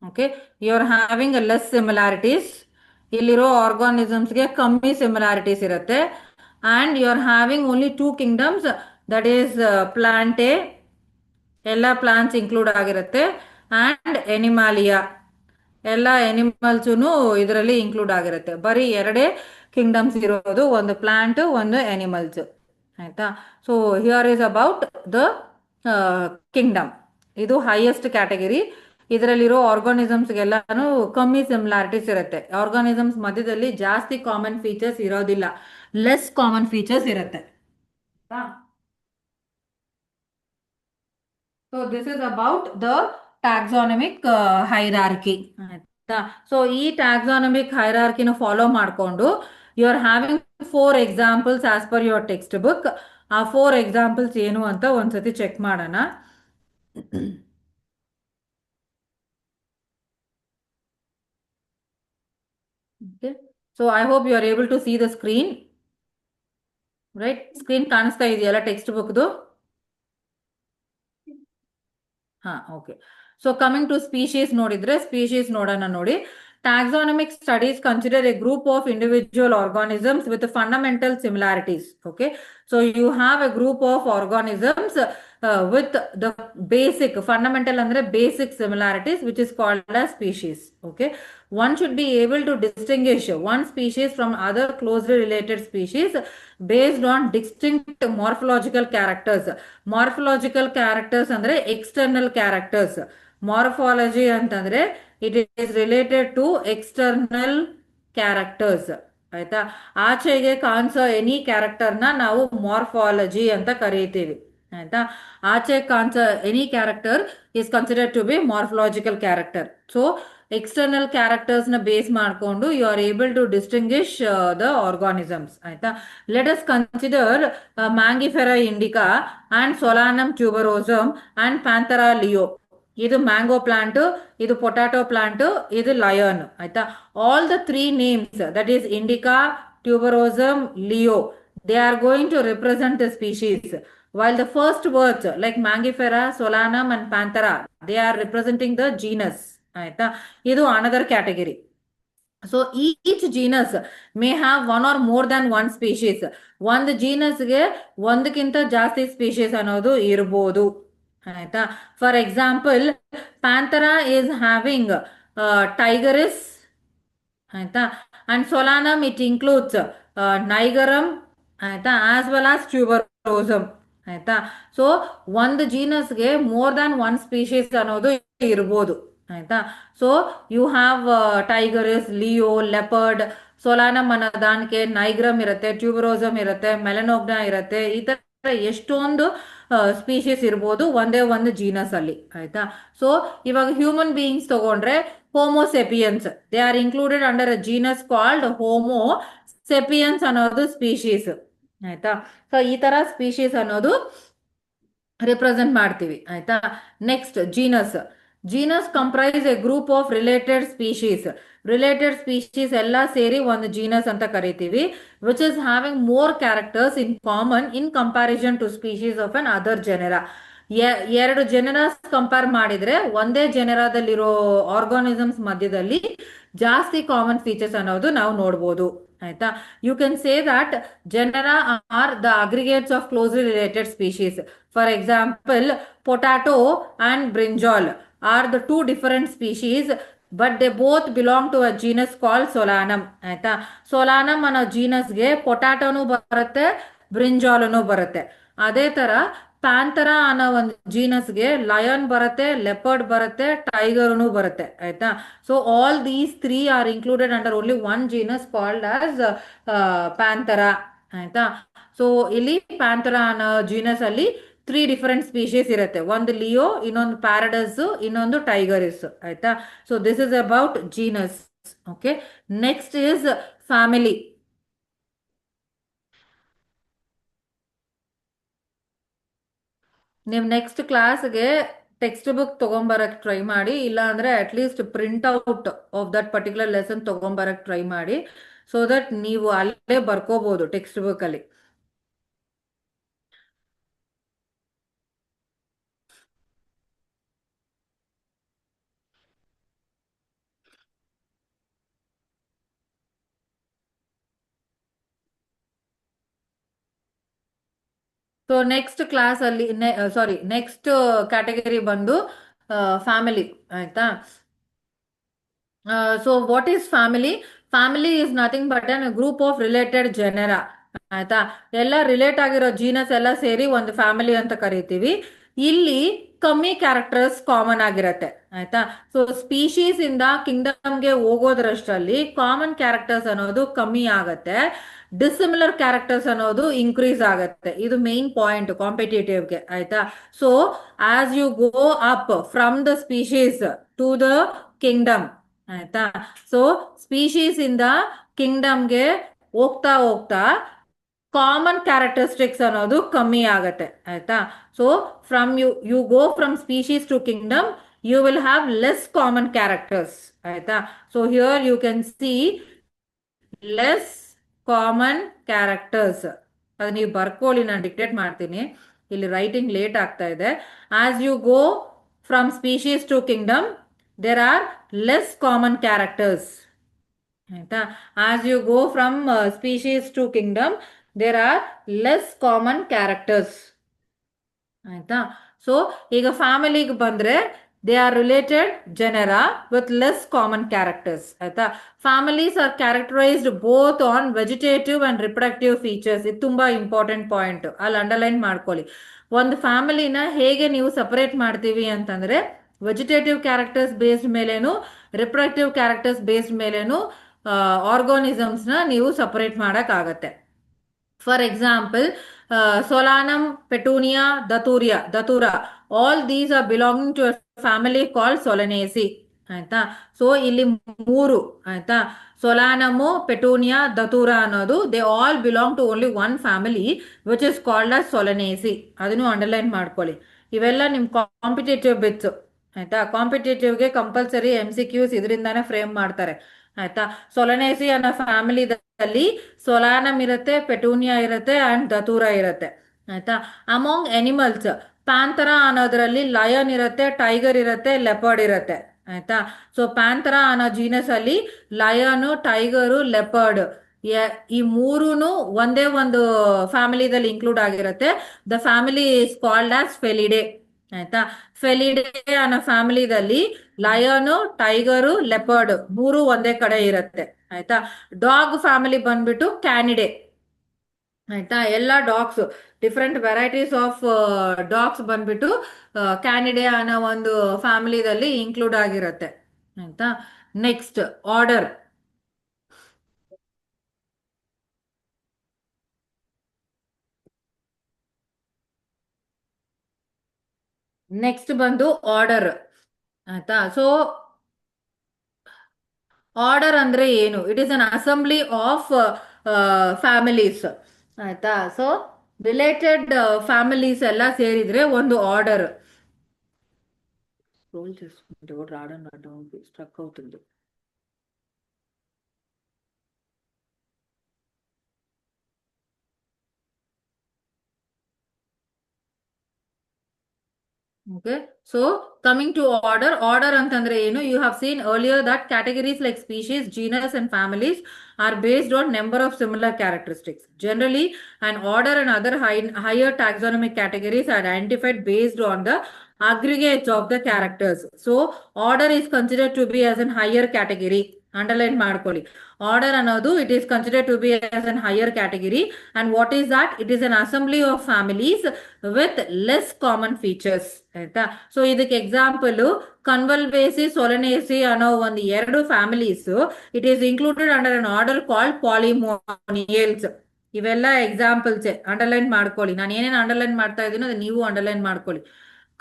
Okay. You are having less similarities. ಇಲ್ಲಿರೋ ಆರ್ಗಾನಿಸಮ್ಸ್ಗೆ ಕಮ್ಮಿ ಸಿಮಿಲಾರಿಟೀಸ್ ಇರುತ್ತೆ. And you are having only two kingdoms, that is Plantae, ಎಲ್ಲ ಪ್ಲಾಂಟ್ಸ್ ಇನ್ಕ್ಲೂಡ್ ಆಗಿರುತ್ತೆ. ಅಂಡ್ ಎನಿಮಾಲಿಯಾ, ಎಲ್ಲ ಎನಿಮಲ್ಸೂ ಇದರಲ್ಲಿ ಇನ್ಕ್ಲೂಡ್ ಆಗಿರುತ್ತೆ. ಬರೀ ಎರಡೇ ಕಿಂಗ್ಡಮ್ಸ್ ಇರೋದು, ಒಂದು ಪ್ಲಾಂಟ್, ಒಂದು ಎನಿಮಲ್ಸ್. ಆಯ್ತಾ. So here is about the kingdom. ಇದು ಹೈಯೆಸ್ಟ್ ಕ್ಯಾಟಗರಿ. ಇದರಲ್ಲಿರೋ ಆರ್ಗಾನಿಸಮ್ಸ್ಗೆಲ್ಲಾನು ಕಮ್ಮಿ ಸಿಮಿಲಾರಿಟೀಸ್ ಇರುತ್ತೆ. ಆರ್ಗಾನಿಸಮ್ಸ್ ಮಧ್ಯದಲ್ಲಿ ಜಾಸ್ತಿ ಕಾಮನ್ ಫೀಚರ್ಸ್ ಇರೋದಿಲ್ಲ, ಲೆಸ್ ಕಾಮನ್ ಫೀಚರ್ಸ್ ಇರುತ್ತೆ. So this is about the taxonomic hierarchy. ಆಯ್ತಾ. ಸೊ ಈ ಟ್ಯಾಕ್ಸಾನಮಿಕ್ ಹೈರಾರ್ಕಿನ ಫಾಲೋ ಮಾಡಿಕೊಂಡು you are having 4 examples as per your text book. ಆ 4 ಎಕ್ಸಾಂಪಲ್ಸ್ ಏನು ಅಂತ ಒಂದ್ಸತಿ ಚೆಕ್ ಮಾಡೋಣ. So I hope you are able to see the screen. Right, screen ಕಾಣಿಸ್ತಾ ಇದೆಯಲ್ಲ ಟೆಕ್ಸ್ಟ್ ಬುಕ್ದು? ಹಾ, okay. So coming to species ನೋಡಿದ್ರೆ, ಸ್ಪೀಶೀಸ್ ನೋಡೋಣ ನೋಡಿ. Taxonomic studies consider a group of individual organisms with fundamental similarities. Okay, so you have a group of organisms with the basic fundamental andre basic similarities, which is called as species. Okay, one should be able to distinguish one species from other closely related species based on distinct morphological characters. Morphological characters andre external characters. Morphology antandre it is related to external characters. ಆಯ್ತಾ, ಆಚೆಗೆ ಕಾಣಿಸೋ any ಕ್ಯಾರೆಕ್ಟರ್ನ ನಾವು morphology ಅಂತ ಕರೀತೀವಿ. ಆಯ್ತಾ, ಆಚೆ ಕಾಣಿಸೋ any character is considered to be morphological character. So external characters ನ base ಮಾಡಿಕೊಂಡು you are able to distinguish the organisms. ಆಯ್ತಾ, let us consider Mangifera indica and Solanum tuberosum and Panthera leo. ಇದು mango plant, ಇದು potato plant, ಇದು lion. ಆಯ್ತಾ, all the three names, that is indica, tuberosum, leo, they are going to represent the species, while the first words like Mangifera, Solanum and Panthera, they are representing the genus. ಆಯ್ತಾ, ಇದು another category. So each genus may have one or more than one species. ಒಂದು genusಗೆ ಒಂದಕ್ಕಿಂತ ಜಾಸ್ತಿ species ಅನ್ನೋದು ಇರಬಹುದು. ಆಯ್ತಾ, for example Panthera is having tigris. ಆಯ್ತಾ, and Solanum it includes nigrum. ಆಯ್ತಾ, ಆಸ್ ವೆಲ್ ಆಸ್ ಟ್ಯೂಬರೋಸಮ್. ಆಯ್ತಾ, ಸೊ ಒಂದು ಜೀನಸ್ಗೆ ಮೋರ್ ದ್ಯಾನ್ ಒನ್ ಸ್ಪೀಶೀಸ್ ಅನ್ನೋದು ಇರ್ಬೋದು. ಆಯ್ತಾ, so you have tigris, leo, leopard, Solanum ಅನ್ನೋದಾನಕ್ಕೆ ನೈಗ್ರಮ್ ಇರುತ್ತೆ, ಟ್ಯೂಬರೋಸಮ್ ಇರುತ್ತೆ, ಮೆಲನೋಗ್ನಾ ಇರುತ್ತೆ. ಈ ತರ ಎಷ್ಟೊಂದು ಸ್ಪೀಶೀಸ್ ಇರ್ಬೋದು ಒಂದೇ ಒಂದು ಜೀನಸ್ ಅಲ್ಲಿ. ಆಯ್ತಾ, ಸೊ ಇವಾಗ ಹ್ಯೂಮನ್ ಬೀಯಿಂಗ್ಸ್ ತಗೊಂಡ್ರೆ Homo sapiens, they are included under a genus called Homo sapiens ಅನ್ನೋದು ಸ್ಪೀಶೀಸ್. ಆಯ್ತಾ, ಸೊ ಈ ತರ ಸ್ಪೀಶೀಸ್ ಅನ್ನೋದು ರಿಪ್ರೆಸೆಂಟ್ ಮಾಡ್ತೀವಿ. ಆಯ್ತಾ, next genus. Genus comprise a group of related species. Related species ಎಲ್ಲ ಸೇರಿ ಒಂದು ಜೀನಸ್ ಅಂತ ಕರಿತೀವಿ, which is having more characters in common in comparison to species of an other genera. ಎರಡು ಜೆನೆರಾಸ್ ಕಂಪೇರ್ ಮಾಡಿದ್ರೆ ಒಂದೇ ಜೆನೆರಾದಲ್ಲಿರೋ ಆರ್ಗಾನಿಸಮ್ಸ್ ಮಧ್ಯದಲ್ಲಿ ಜಾಸ್ತಿ ಕಾಮನ್ ಫೀಚರ್ಸ್ ಅನ್ನೋದು ನಾವು ನೋಡ್ಬೋದು. ಆಯ್ತಾ, you can say that genera are the aggregates of closely related species. For example potato and brinjal are the two different species, but they both belong to a genus call Solanum. ಆಯ್ತಾ, Solanum ಅನ್ನೋ ಜೀನಸ್ಗೆ ಪೊಟ್ಯಾಟೋನು ಬರುತ್ತೆ, ಬ್ರಿಂಜಾಲನು ಬರುತ್ತೆ. ಅದೇ ತರ ಪ್ಯಾಂಥರಾ ಅನ್ನೋ ಒಂದು ಜೀನಸ್ಗೆ lion ಬರುತ್ತೆ, leopard ಬರುತ್ತೆ, ಟೈಗರ್ನು ಬರುತ್ತೆ. ಆಯ್ತಾ, so all these three are included under only one genus called as Panthera. ಆಯ್ತಾ, ಸೊ ಇಲ್ಲಿ ಪ್ಯಾಂಥರಾ ಅನ್ನೋ ಜೀನಸ್ ಅಲ್ಲಿ ತ್ರೀ ಡಿಫರೆಂಟ್ ಸ್ಪೀಶೀಸ್ ಇರುತ್ತೆ. ಒಂದು ಲಿಯೋ, ಇನ್ನೊಂದು ಪ್ಯಾರಡಸ್, ಇನ್ನೊಂದು ಟೈಗರಿಸ್. ಆಯ್ತಾ, so this is about genus. Okay, next is family. ನೀವು ನೆಕ್ಸ್ಟ್ ಕ್ಲಾಸ್ಗೆ ಟೆಕ್ಸ್ಟ್ ಬುಕ್ ತಗೊಂಬರಕ್ ಟ್ರೈ ಮಾಡಿ, ಇಲ್ಲ ಅಂದ್ರೆ at least print out of that particular lesson ತಗೊಂಬರಕ್ ಟ್ರೈ ಮಾಡಿ, ಸೊ ದಟ್ ನೀವು ಅಲ್ಲೇ ಬರ್ಕೋಬಹುದು ಟೆಕ್ಸ್ಟ್ ಬುಕ್ ಅಲ್ಲಿ. ಸೊ ನೆಕ್ಸ್ಟ್ ಕ್ಲಾಸ್ ಅಲ್ಲಿ ಸಾರಿ ನೆಕ್ಸ್ಟ್ ಕ್ಯಾಟಗರಿ ಬಂದು ಫ್ಯಾಮಿಲಿ. ಆಯ್ತಾ, so what is family? Family is nothing but an group of related genera. ಆಯ್ತಾ, ಎಲ್ಲ ರಿಲೇಟ್ ಆಗಿರೋ ಜೀನಸ್ ಎಲ್ಲ ಸೇರಿ ಒಂದು ಫ್ಯಾಮಿಲಿ ಅಂತ ಕರಿತೀವಿ. ಇಲ್ಲಿ ಕಮ್ಮಿ ಕ್ಯಾರೆಕ್ಟರ್ಸ್ ಕಾಮನ್ ಆಗಿರತ್ತೆ. ಆಯ್ತಾ, ಸೊ ಸ್ಪೀಶೀಸ್ ಇಂದ ಕಿಂಗ್ಡಮ್ಗೆ ಹೋಗೋದ್ರಷ್ಟರಲ್ಲಿ ಕಾಮನ್ ಕ್ಯಾರೆಕ್ಟರ್ಸ್ ಅನ್ನೋದು ಕಮ್ಮಿ ಆಗತ್ತೆ, ಡಿಸಿಮಿಲರ್ ಕ್ಯಾರೆಕ್ಟರ್ಸ್ ಅನ್ನೋದು ಇನ್ಕ್ರೀಸ್ ಆಗತ್ತೆ. ಇದು ಮೇನ್ ಪಾಯಿಂಟ್ ಕಾಂಪಿಟೇಟಿವ್ಗೆ. ಆಯ್ತಾ, so as you go up from the species to the kingdom. ಆಯ್ತಾ, ಸೊ ಸ್ಪೀಶೀಸ್ ಇಂದ ಕಿಂಗ್ಡಮ್ಗೆ ಹೋಗ್ತಾ ಹೋಗ್ತಾ ಕಾಮನ್ ಕ್ಯಾರೆಕ್ಟರಿಸ್ಟಿಕ್ಸ್ ಅನ್ನೋದು ಕಮ್ಮಿ ಆಗತ್ತೆ. ಆಯ್ತಾ, so from you go from species to kingdom, you will have less common characters. ಆಯ್ತಾ, so here you can see less common characters. ಅದು ನೀವು ಬರ್ಕೊಳ್ಳಿ, ನಾನು ಡಿಕ್ಟೇಟ್ ಮಾಡ್ತೀನಿ, ಇಲ್ಲಿ ರೈಟಿಂಗ್ ಲೇಟ್ ಆಗ್ತಾ ಇದೆ. As you go from species to kingdom there are less common characters. ಆಯ್ತಾ? As you go from species to kingdom there are less common characters. ಆಯ್ತಾ? ಸೊ ಈಗ ಫ್ಯಾಮಿಲಿಗೆ ಬಂದ್ರೆ they are related genera with less common characters. ಆಯ್ತಾ? Families are characterised both on vegetative and reproductive features. ಇದು ತುಂಬಾ important point, ಅಲ್ಲಿ underline ಮಾಡ್ಕೊಳ್ಳಿ. ಒಂದು ಫ್ಯಾಮಿಲಿನ ಹೇಗೆ ನೀವು ಸಪರೇಟ್ ಮಾಡ್ತೀವಿ ಅಂತಂದ್ರೆ ವೆಜಿಟೇಟಿವ್ ಕ್ಯಾರೆಕ್ಟರ್ಸ್ ಬೇಸ್ಡ್ ಮೇಲೇನು, ರಿಪ್ರೊಡಕ್ಟಿವ್ ಕ್ಯಾರೆಕ್ಟರ್ಸ್ ಬೇಸ್ಡ್ ಮೇಲೇನು ಆರ್ಗಾನಿಸಮ್ಸ್ನ ನೀವು ಸಪರೇಟ್ ಆಗತ್ತೆ. For example, Solanum, Petunia, Datura. All these are belonging to a family called Solanaceae. ಆಯ್ತಾ? ಸೊ ಇಲ್ಲಿ ಮೂರು, ಆಯ್ತಾ, ಸೊಲಾನಮು, ಪೆಟೂನಿಯಾ, ದತೂರಾ ಅನ್ನೋದು they all belong to only one family which is called as solanaceae. ಅದನ್ನು underline ಮಾಡ್ಕೊಳ್ಳಿ. ಇವೆಲ್ಲ ನಿಮ್ competitive bits. ಆಯ್ತಾ? ಕಾಂಪಿಟೇಟಿವ್ಗೆ ಕಂಪಲ್ಸರಿ MCQs ಇದರಿಂದಾನೇ ಫ್ರೇಮ್ ಮಾಡ್ತಾರೆ. ಆಯ್ತಾ? ಸೊಲನೇಸಿ ಅನ್ನೋ ಫ್ಯಾಮಿಲಿದಲ್ಲಿ ಸೊಲಾನಮ್ ಇರುತ್ತೆ, ಪೆಟೂನಿಯಾ ಇರುತ್ತೆ ಅಂಡ್ ದತೂರಾ ಇರುತ್ತೆ. ಆಯ್ತಾ? ಅಮಾಂಗ್ ಎನಿಮಲ್ಸ್, ಪ್ಯಾಂಥರಾ ಅನ್ನೋದ್ರಲ್ಲಿ ಲಯನ್ ಇರುತ್ತೆ, ಟೈಗರ್ ಇರುತ್ತೆ, ಲೆಪರ್ಡ್ ಇರುತ್ತೆ. ಆಯ್ತಾ? ಸೊ ಪ್ಯಾಂಥರಾ ಅನ್ನೋ ಜೀನಸ್ ಅಲ್ಲಿ ಲಯನು, ಟೈಗರು, ಲೆಪರ್ಡ್ ಈ ಮೂರೂನು ಒಂದೇ ಒಂದು ಫ್ಯಾಮಿಲಿದಲ್ಲಿ ಇನ್ಕ್ಲೂಡ್ ಆಗಿರುತ್ತೆ. The family is called as Felidae. ಆಯ್ತಾ? ಫೆಲಿಡೆ ಅನ್ನೋ ಫ್ಯಾಮಿಲಿದಲ್ಲಿ ಲಯನು, ಟೈಗರು, ಲೆಪರ್ಡ್ ಮೂರು ಒಂದೇ ಕಡೆ ಇರುತ್ತೆ. ಆಯ್ತಾ? ಡಾಗ್ ಫ್ಯಾಮಿಲಿ ಬಂದ್ಬಿಟ್ಟು ಕ್ಯಾನಿಡೆ. ಆಯ್ತಾ? ಎಲ್ಲ dogs, different varieties of dogs ಬಂದ್ಬಿಟ್ಟು ಕ್ಯಾನಿಡೆ ಅನ್ನೋ ಒಂದು ಫ್ಯಾಮಿಲಿದಲ್ಲಿ ಇನ್ಕ್ಲೂಡ್ ಆಗಿರುತ್ತೆ. ಆಯ್ತಾ? Next order. ನೆಕ್ಸ್ಟ್ ಬಂದು ಆರ್ಡರ್. ಆಯ್ತಾ? ಸೊ ಆರ್ಡರ್ ಅಂದ್ರೆ ಏನು? It is an assembly of families. ಆಯ್ತಾ? ಸೊ ರಿಲೇಟೆಡ್ ಫ್ಯಾಮಿಲೀಸ್ ಎಲ್ಲ ಸೇರಿದ್ರೆ ಒಂದು ಆರ್ಡರ್. రోల్ చేసుకుంటే కూడా రావడం రావడం స్ట్రక్ అవుతుంది. Okay, so coming to order ಅಂತಂದ್ರೆ ಏನು? You have seen earlier that categories like species, genus and families are based on number of similar characteristics. Generally, an order and other higher taxonomic categories are identified based on the aggregates of the characters. So order is considered to be as an higher category. Underline ಮಾಡ್ಕೊಳ್ಳಿ. Order ಅನ್ನೋದು it is considered to be as an higher category. And what is that? It is an assembly of families with less common features. ಆಯ್ತಾ? So ಇದಕ್ಕೆ example Convolvulaceae, Solanaceae ಅನ್ನೋ ಒಂದು ಎರಡು families it is included under an order called Polemoniales. ಇವೆಲ್ಲ examples underline ಮಾಡ್ಕೊಳ್ಳಿ. ನಾನು ಏನೇನು underline ಮಾಡ್ತಾ ಇದ್ದೀನೋ ಅದು ನೀವು ಅಂಡರ್ಲೈನ್ ಮಾಡ್ಕೊಳ್ಳಿ.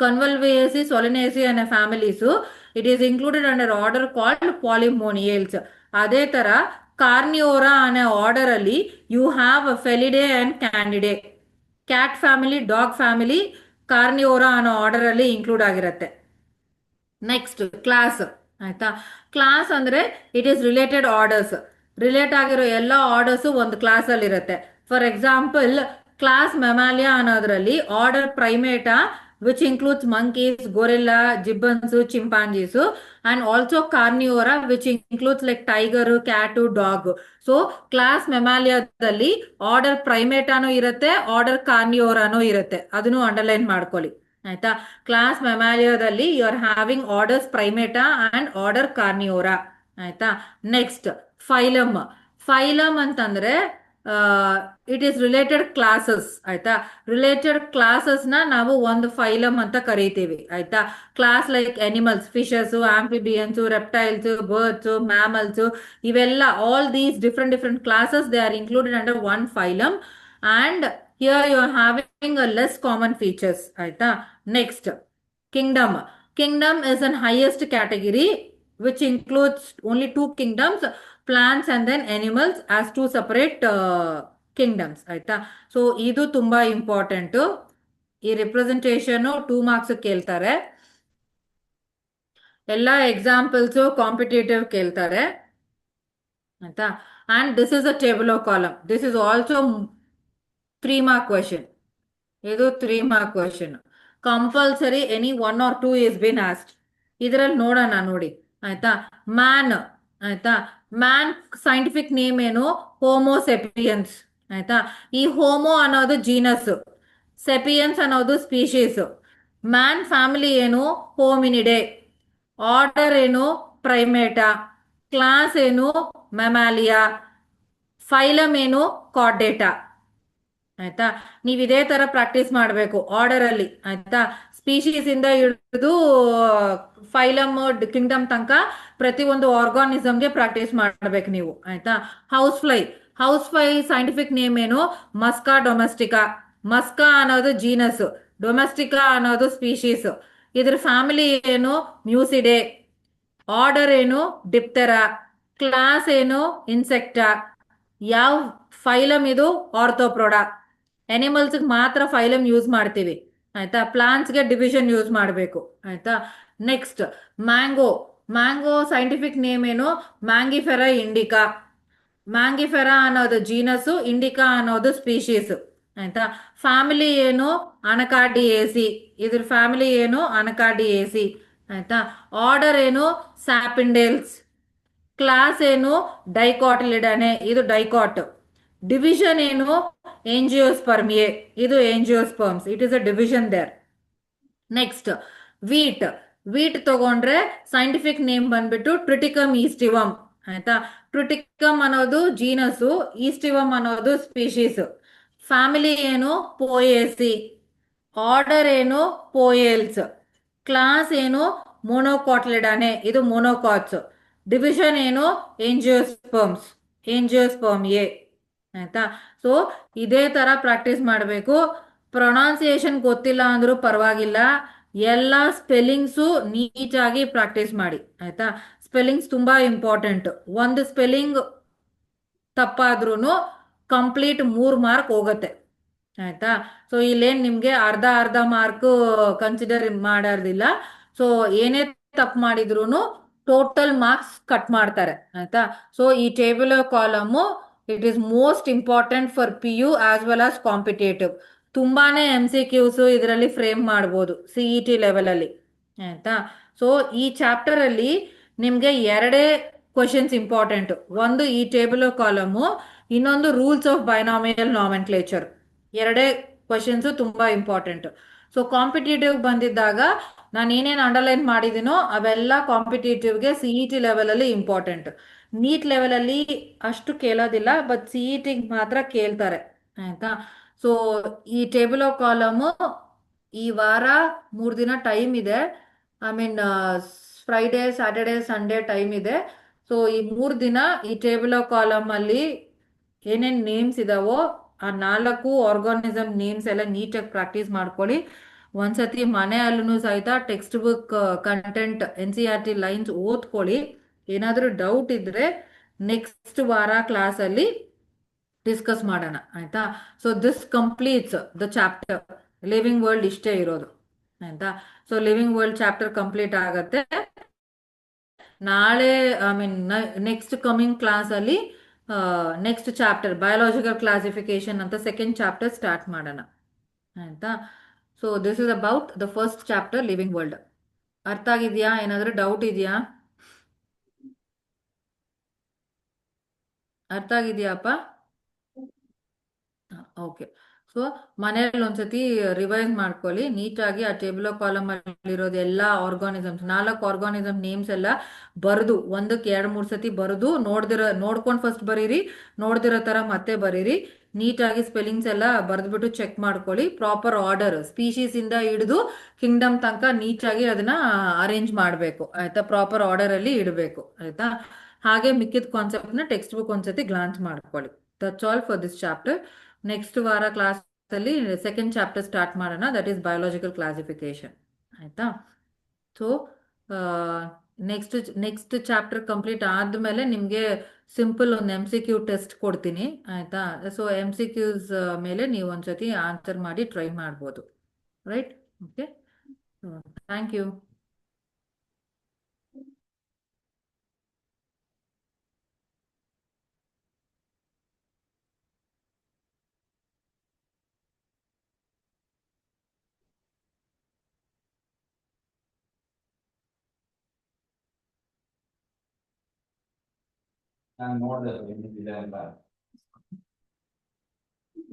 ಕನ್ವಲ್ವೇಸಿ, ಸೊಲನೇಸಿ ಅನ್ನೋ families it is included under order called Polemoniales. ಅದೇ ತರ ಕಾರ್ನಿಯೋರಾ ಅನ್ನೋ ಆರ್ಡರ್ ಅಲ್ಲಿ you have Felidae and Canidae. Cat family, dog family Carnivora ಅನ್ನೋ ಆರ್ಡರ್ ಅಲ್ಲಿ ಇನ್ಕ್ಲೂಡ್ ಆಗಿರುತ್ತೆ. Next class. ಆಯ್ತಾ? ಕ್ಲಾಸ್ ಅಂದ್ರೆ it is related orders. Relate ಆಗಿರೋ ಎಲ್ಲ ಆರ್ಡರ್ಸ್ ಒಂದು ಕ್ಲಾಸ್ ಅಲ್ಲಿ ಇರುತ್ತೆ. ಫಾರ್ ಎಕ್ಸಾಂಪಲ್, ಕ್ಲಾಸ್ ಮೆಮಾಲಿಯಾ ಅನ್ನೋದ್ರಲ್ಲಿ order ಪ್ರೈಮೇಟಾ which includes monkeys, gorilla, gibbons, chimpanzees, and also carnivora which includes like tiger, cat, dog. So class mammalia-ದಲ್ಲಿ order ಪ್ರೈಮೇಟಾನು ಇರುತ್ತೆ, ಆರ್ಡರ್ ಕಾರ್ನಿಯೋರಾನು ಇರುತ್ತೆ. ಅದನ್ನು ಅಂಡರ್ಲೈನ್ ಮಾಡ್ಕೊಳ್ಳಿ. ಆಯ್ತಾ? ಕ್ಲಾಸ್ ಮೆಮಾಲಿಯಾದಲ್ಲಿ you are having orders Primata and order Carnivora. ಆಯ್ತಾ? Next phylum. ಫೈಲಮ್ ಅಂತಂದ್ರೆ ಇಟ್ ಈಸ್ ರಿಲೇಟೆಡ್ ಕ್ಲಾಸಸ್. ಆಯ್ತಾ? ರಿಲೇಟೆಡ್ ಕ್ಲಾಸಸ್ ನ ನಾವು ಒಂದು ಫೈಲಮ್ ಅಂತ ಕರಿತೀವಿ. ಆಯ್ತಾ? Class like animals, fishes, amphibians, reptiles, birds, mammals, ಇವೆಲ್ಲ all these different classes they are included under one phylum. And here you are having a less common features. ಆಯ್ತಾ? Next kingdom. Kingdom is an highest category which includes only two kingdoms, plants and then animals as two separate kingdoms. ಆಯ್ತಾ? So ಇದು ತುಂಬಾ important. ಈ representation 2 marks ಕೇಳ್ತಾರೆ. ಎಲ್ಲ examples competitive ಕೇಳ್ತಾರೆ. ಆಯ್ತಾ? and this is a tabular column. This is also 3 mark question. ಇದು 3 mark question. Compulsory any 1 or 2 is been asked. ಇದರಲ್ಲಿ ನೋಡೋಣ ನೋಡಿ. ಆಯ್ತಾ, ಮ್ಯಾನ್. ಆಯ್ತಾ, ಮ್ಯಾನ್ ಸೈಂಟಿಫಿಕ್ ನೇಮ್ ಏನು? ಹೋಮೋಸೆಪಿಯನ್ಸ್. ಆಯ್ತಾ, ಈ ಹೋಮೋ ಅನ್ನೋದು ಜೀನಸ್, ಸೆಪಿಯನ್ಸ್ ಅನ್ನೋದು ಸ್ಪೀಶೀಸ್. ಮ್ಯಾನ್ ಫ್ಯಾಮಿಲಿ ಏನು? ಹೋಮಿನಿಡೆ. ಆರ್ಡರ್ ಏನು? ಪ್ರೈಮೇಟಾ. ಕ್ಲಾಸ್ ಏನು? ಮೆಮಾಲಿಯಾ. ಫೈಲಮ್ ಏನು? ಕಾರ್ಡೇಟಾ. ಆಯ್ತಾ, ನೀವು ಇದೇ ತರ ಪ್ರಾಕ್ಟೀಸ್ ಮಾಡಬೇಕು ಆರ್ಡರ್ ಅಲ್ಲಿ. ಆಯ್ತಾ, ಸ್ಪೀಶೀಸ್ ಇಂದ ಹಿಡಿದು ಫೈಲಮ್ ಕಿಂಗ್ಡಮ್ ತನಕ ಪ್ರತಿಯೊಂದು ಆರ್ಗಾನಿಸಮ್ಗೆ ಪ್ರಾಕ್ಟೀಸ್ ಮಾಡ್ಬೇಕು ನೀವು. ಆಯ್ತಾ, house fly. House fly scientific name ಏನು? ಮಸ್ಕಾ ಡೊಮೆಸ್ಟಿಕಾ. ಮಸ್ಕಾ ಅನ್ನೋದು ಜೀನಸ್, ಡೊಮೆಸ್ಟಿಕಾ ಅನ್ನೋದು ಸ್ಪೀಶೀಸ್. ಇದ್ರ ಫ್ಯಾಮಿಲಿ ಏನು? ಮ್ಯೂಸಿಡೆ. ಆರ್ಡರ್ ಏನು? ಡಿಪ್ಟೆರಾ. ಕ್ಲಾಸ್ ಏನು? ಇನ್ಸೆಕ್ಟಾ. ಯಾವ ಫೈಲಮ್ ಇದು? ಆರ್ಥೋಪ್ರೋಡಾ. ಅನಿಮಲ್ಸ್ಗೆ ಮಾತ್ರ ಫೈಲಮ್ ಯೂಸ್ ಮಾಡ್ತೀವಿ. ಆಯ್ತಾ, ಪ್ಲಾಂಟ್ಸ್ಗೆ ಡಿವಿಷನ್ ಯೂಸ್ ಮಾಡಬೇಕು. ಆಯ್ತಾ, next mango. Mango scientific name ಏನು? ಮ್ಯಾಂಗಿಫೆರಾ ಇಂಡಿಕಾ. ಮ್ಯಾಂಗಿಫೆರಾ ಅನ್ನೋದು ಜೀನಸ್, ಇಂಡಿಕಾ ಅನ್ನೋದು ಸ್ಪೀಶೀಸ್. ಆಯ್ತಾ, ಫ್ಯಾಮಿಲಿ ಏನು? ಅನಕಾರ್ಡಿಯೇಸಿ. ಇದ್ರ ಫ್ಯಾಮಿಲಿ ಏನು? ಅನಕಾರ್ಡಿಯೇಸಿ. ಆಯ್ತಾ, ಆರ್ಡರ್ ಏನು? ಸ್ಯಾಪಿಂಡೇಲ್ಸ್. ಕ್ಲಾಸ್ ಏನು? ಡೈಕಾಟಿಲಿಡನೆ. ಇದು ಡೈಕಾಟ್. ಡಿವಿಷನ್ ಏನು? ಎಂಜಿಯೋಸ್ಪರ್ಮಿಯೆ. ಇದು angiosperms. It is a division there. Next wheat. Wheat ತಗೊಂಡ್ರೆ ಸೈಂಟಿಫಿಕ್ ನೇಮ್ ಬಂದ್ಬಿಟ್ಟು ಟ್ರಿಟಿಕಮ್ ಈಸ್ಟಿವಮ್. ಆಯ್ತಾ, ಟ್ರಿಟಿಕಮ್ ಅನ್ನೋದು ಜೀನಸ್ಸು, ಈಸ್ಟಿವಮ್ ಅನ್ನೋದು ಸ್ಪೀಶೀಸ್. ಫ್ಯಾಮಿಲಿ ಏನು? ಪೋಯೇಸಿ. ಆರ್ಡರ್ ಏನು? ಪೋಯೇಲ್ಸ್. ಕ್ಲಾಸ್ ಏನು? ಮೊನೋಕಾಟ್ಲಿಡಾನೆ. ಇದು ಮೊನೋಕಾಟ್ಸ್. ಡಿವಿಷನ್ ಏನು? ಎಂಜಿಯೋಸ್ಪರ್ಮ್ಸ್. ಎಂಜಿಯೋಸ್ಪರ್ಮ್ ಎ. ಆಯ್ತಾ, ಸೊ ಇದೇ ತರ ಪ್ರಾಕ್ಟೀಸ್ ಮಾಡಬೇಕು. ಪ್ರೊನೌನ್ಸಿಯೇಷನ್ ಗೊತ್ತಿಲ್ಲ ಅಂದ್ರೂ ಪರವಾಗಿಲ್ಲ, ಎಲ್ಲ ಸ್ಪೆಲ್ಲಿಂಗ್ಸು ನೀಟಾಗಿ ಪ್ರಾಕ್ಟೀಸ್ ಮಾಡಿ. ಆಯ್ತಾ, ಸ್ಪೆಲ್ಲಿಂಗ್ಸ್ ತುಂಬಾ ಇಂಪಾರ್ಟೆಂಟ್. ಒಂದು ಸ್ಪೆಲ್ಲಿಂಗ್ ತಪ್ಪಾದ್ರೂ ಕಂಪ್ಲೀಟ್ 3 ಮಾರ್ಕ್ ಹೋಗುತ್ತೆ. ಆಯ್ತಾ, ಸೊ ಇಲ್ಲೇನು ನಿಮಗೆ ಅರ್ಧ ಅರ್ಧ ಮಾರ್ಕ್ ಕನ್ಸಿಡರ್ ಮಾಡೋದಿಲ್ಲ. ಸೊ ಏನೇ ತಪ್ಪು ಮಾಡಿದ್ರು ಟೋಟಲ್ ಮಾರ್ಕ್ಸ್ ಕಟ್ ಮಾಡ್ತಾರೆ. ಆಯ್ತಾ, ಸೊ ಈ tabular column it is most important for PU as well as competitive. ತುಂಬಾನೇ MCQs ಇದರಲ್ಲಿ ಫ್ರೇಮ್ ಮಾಡ್ಬೋದು CET ಲೆವೆಲ್ ಅಲ್ಲಿ. ಆಯ್ತಾ, ಸೊ ಈ ಚಾಪ್ಟರ್ ಅಲ್ಲಿ ನಿಮ್ಗೆ ಎರಡೇ ಕ್ವಶನ್ಸ್ ಇಂಪಾರ್ಟೆಂಟ್. ಒಂದು ಈ ಟೇಬುಲರ್ ಕಾಲಮು, ಇನ್ನೊಂದು ರೂಲ್ಸ್ ಆಫ್ ಬೈನಾಮಿಯಲ್ ನಾಮೆನ್ಕ್ಲೇಚರ್. ಎರಡೇ ಕ್ವಶನ್ಸ್ ತುಂಬಾ ಇಂಪಾರ್ಟೆಂಟ್. ಸೊ ಕಾಂಪಿಟೇಟಿವ್ ಬಂದಿದ್ದಾಗ ನಾನು ಏನೇನು ಅಂಡರ್ಲೈನ್ ಮಾಡಿದ್ದೀನೋ ಅವೆಲ್ಲ ಕಾಂಪಿಟೇಟಿವ್ಗೆ CET ಲೆವೆಲ್ ಅಲ್ಲಿ ಇಂಪಾರ್ಟೆಂಟ್. ನೀಟ್ ಲೆವೆಲ್ ಅಲ್ಲಿ ಅಷ್ಟು ಕೇಳೋದಿಲ್ಲ, ಬಟ್ CET ಮಾತ್ರ ಕೇಳ್ತಾರೆ. ಆಯ್ತಾ, ಸೊ ಈ ಟೇಬಲ್ ಆಫ್ ಕಾಲಮ್ ಈ ವಾರ 3 ದಿನ ಟೈಮ್ ಇದೆ. I mean Friday, Saturday, Sunday time ಇದೆ. ಸೊ ಈ 3 ದಿನ ಈ ಟೇಬಲ್ ಆಫ್ ಕಾಲಮ್ ಅಲ್ಲಿ ಏನೇನ್ ನೇಮ್ಸ್ ಇದಾವೋ ಆ 4 ಆರ್ಗಾನಿಸಮ್ ನೇಮ್ಸ್ ಎಲ್ಲ ನೀಟಾಗಿ ಪ್ರಾಕ್ಟೀಸ್ ಮಾಡ್ಕೊಳ್ಳಿ. ಒಂದ್ಸತಿ ಮನೆಯಲ್ಲೂ ಸಹಿತ text book content NCERT lines ಓದ್ಕೊಳ್ಳಿ. ಏನಾದರೂ ಡೌಟ್ ಇದ್ರೆ ನೆಕ್ಸ್ಟ್ ವಾರ ಕ್ಲಾಸ್ ಅಲ್ಲಿ ಡಿಸ್ಕಸ್ ಮಾಡೋಣ. ಆಯ್ತಾ, so this completes the chapter living world. ಇಷ್ಟೇ ಇರೋದು. ಆಯ್ತಾ, so living world chapter complete ಆಗತ್ತೆ ನಾಳೆ. I mean next coming class ಅಲ್ಲಿ ನೆಕ್ಸ್ಟ್ ಚಾಪ್ಟರ್ ಬಯೋಲಾಜಿಕಲ್ ಕ್ಲಾಸಿಫಿಕೇಶನ್ ಅಂತ ಸೆಕೆಂಡ್ ಚಾಪ್ಟರ್ ಸ್ಟಾರ್ಟ್ ಮಾಡೋಣ. ಆಯ್ತಾ, so this is about the first chapter living world. ಅರ್ಥ ಆಗಿದ್ಯಾ? ಏನಾದರೂ ಡೌಟ್ ಇದೆಯಾ? ಅರ್ಥ ಆಗಿದೆಯಾಪ್ಪ? ಓಕೆ. ಸೊ ಮನೆಯಲ್ಲಿ ಒಂದ್ಸತಿ ರಿವೈಸ್ ಮಾಡ್ಕೊಳ್ಳಿ ನೀಟಾಗಿ. ಆ ಟೇಬಲ್ ಆಫ್ ಕಾಲಮ್ ಅಲ್ಲಿ ಇರೋದು ಎಲ್ಲ ಆರ್ಗಾನಿಸಮ್ಸ್, 4 ಆರ್ಗಾನಿಸಮ್ ನೇಮ್ಸ್ ಎಲ್ಲ ಬರೆದು ಒಂದಕ್ಕೆ 2-3 ಸತಿ ಬರೆದು ನೋಡ್ಕೊಂಡು ಫಸ್ಟ್ ಬರೀರಿ, ನೋಡ್ದಿರೋ ತರ ಮತ್ತೆ ಬರೀರಿ. ನೀಟಾಗಿ ಸ್ಪೆಲ್ಲಿಂಗ್ಸ್ ಎಲ್ಲ ಬರೆದ್ಬಿಟ್ಟು ಚೆಕ್ ಮಾಡ್ಕೊಳ್ಳಿ. ಪ್ರಾಪರ್ ಆರ್ಡರ್ ಸ್ಪೀಶೀಸ್ ಇಂದ ಹಿಡಿದು ಕಿಂಗ್ಡಮ್ ತನಕ ನೀಟಾಗಿ ಅದನ್ನ ಅರೇಂಜ್ ಮಾಡಬೇಕು. ಆಯ್ತಾ, ಪ್ರಾಪರ್ ಆರ್ಡರ್ ಅಲ್ಲಿ ಇಡಬೇಕು. ಆಯ್ತಾ, ಹಾಗೆ ಮಿಕ್ಕಿದ ಕಾನ್ಸೆಪ್ಟ್ ನ ಟೆಕ್ಸ್ಟ್ ಬುಕ್ ಒಂದ್ಸತಿ ಗ್ಲಾನ್ಸ್ ಮಾಡ್ಕೊಳ್ಳಿ. That's all for this chapter. Next ವಾರ ಕ್ಲಾಸ್ ಅಲ್ಲಿ ಸೆಕೆಂಡ್ ಚಾಪ್ಟರ್ ಸ್ಟಾರ್ಟ್ ಮಾಡೋಣ, ದಟ್ ಈಸ್ ಬಯೋಲಾಜಿಕಲ್ ಕ್ಲಾಸಿಫಿಕೇಶನ್. ಆಯ್ತಾ, so next next chapter complete ಆದ್ಮೇಲೆ ನಿಮ್ಗೆ ಸಿಂಪಲ್ ಒಂದು MCQ ಟೆಸ್ಟ್ ಕೊಡ್ತೀನಿ. ಆಯ್ತಾ, ಸೊ MCQs ಮೇಲೆ ನೀವು ಒಂದ್ಸತಿ ಆನ್ಸರ್ ಮಾಡಿ ಟ್ರೈ ಮಾಡ್ಬೋದು. ರೈಟ್? Okay, thank you.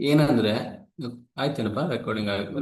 ಏನಂದ್ರೆ ಆಯ್ತೇನಪ್ಪ ರೆಕಾರ್ಡಿಂಗ್ ಆಯ್ತು.